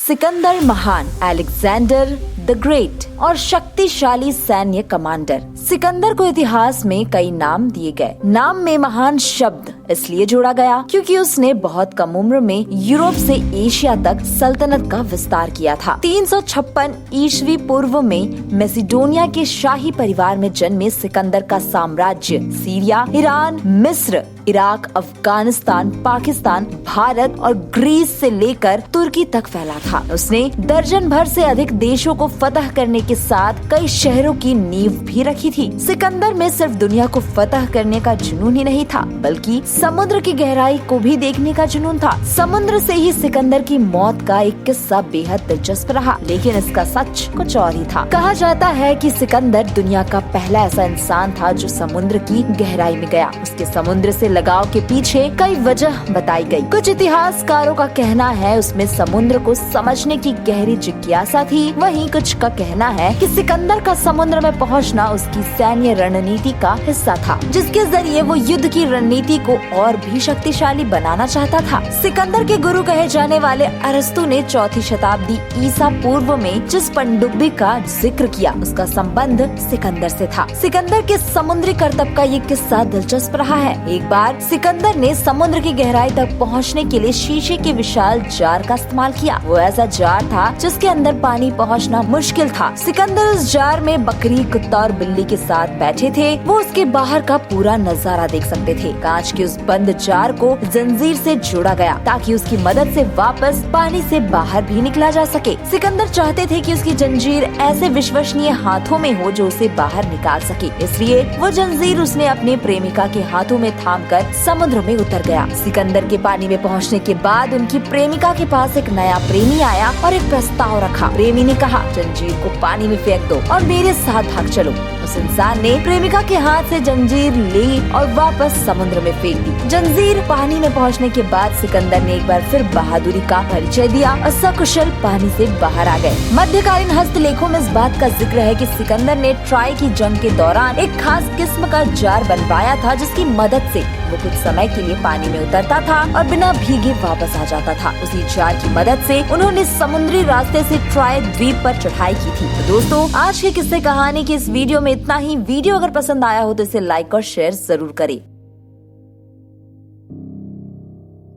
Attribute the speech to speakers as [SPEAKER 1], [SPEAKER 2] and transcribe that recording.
[SPEAKER 1] सिकंदर महान, Alexander the great और शक्तिशाली सैन्य कमांडर। सिकंदर को इतिहास में कई नाम दिए गए। नाम में महान शब्द इसलिए जोड़ा गया क्योंकि उसने बहुत कम उम्र में यूरोप से एशिया तक सल्तनत का विस्तार किया था। 356 ईस्वी पूर्व में मैसिडोनिया के शाही परिवार में जन्मे सिकंदर का साम्राज्य सीरिया, ईरान, मिस्र, इराक, अफगानिस्तान, पाकिस्तान, भारत और ग्रीस से लेकर तुर्की तक फैला था। उसने दर्जन भर से अधिक देशों को फतह करने के साथ कई शहरों की नींव भी रखी थी। सिकंदर में सिर्फ दुनिया को फतह करने का जुनून ही नहीं था, बल्कि समुद्र की गहराई को भी देखने का जुनून था। समुद्र से ही सिकंदर की मौत का एक किस्सा बेहद दिलचस्प रहा, लेकिन इसका सच कुछ और ही था। कहा जाता है कि सिकंदर दुनिया का पहला ऐसा इंसान था जो समुद्र की गहराई में गया। उसके समुद्र से लगाव के पीछे कई वजह बताई गई। कुछ इतिहासकारों का कहना है उसमें समुद्र को समझने की गहरी जिज्ञासा थी। वहीं कुछ का कहना है कि सिकंदर का समुद्र में पहुंचना उसकी सैन्य रणनीति का हिस्सा था, जिसके जरिए वो युद्ध की रणनीति को और भी शक्तिशाली बनाना चाहता था। सिकंदर के गुरु कहे जाने वाले अरस्तु ने 4वीं शताब्दी ईसा पूर्व में जिस पनडुब्बी का जिक्र किया, उसका संबंध सिकंदर से था। सिकंदर के समुद्री करतब का ये किस्सा दिलचस्प रहा है। एक बार सिकंदर ने समुद्र की गहराई तक पहुंचने के लिए शीशे के विशाल जार का इस्तेमाल किया। वो ऐसा जार था जिसके अंदर पानी पहुंचना मुश्किल था। सिकंदर उस जार में बकरी, कुत्ता और बिल्ली के साथ बैठे थे। वो उसके बाहर का पूरा नजारा देख सकते थे। कांच के उस बंद जार को जंजीर से जोड़ा गया ताकि उसकी मदद से वापस पानी से बाहर भी निकला जा सके। सिकंदर चाहते थे कि उसकी जंजीर ऐसे विश्वसनीय हाथों में हो जो उसे बाहर निकाल सके। इसलिए वो जंजीर उसने अपने प्रेमिका के हाथों में थामकर समुद्र में उतर गया। सिकंदर के पानी में पहुंचने के बाद उनकी प्रेमिका के पास एक नया प्रेमी आया और एक प्रस्ताव रखा। प्रेमी ने कहा, जंजीर को पानी में फेंक दो और मेरे साथ भाग चलो। उस इंसान ने प्रेमिका के हाथ से जंजीर ली और वापस समुद्र में फेंक दी। जंजीर पानी में पहुंचने के बाद सिकंदर ने एक बार फिर बहादुरी का परिचय दिया और सकुशल पानी से बाहर आ गए। मध्यकालीन हस्तलेखों में इस बात का जिक्र है कि सिकंदर ने ट्राय की जंग के दौरान एक खास किस्म का जार बनवाया था, जिसकी मदद से वो कुछ समय के लिए पानी में उतरता था और बिना भीगे वापस आ जाता था। उसी जार की मदद से उन्होंने समुद्री रास्ते से ट्राय द्वीप पर चढ़ाई की थी। तो दोस्तों, आज के किस्से कहानी की इस वीडियो में इतना ही। वीडियो अगर पसंद आया हो तो इसे लाइक और शेयर जरूर करें।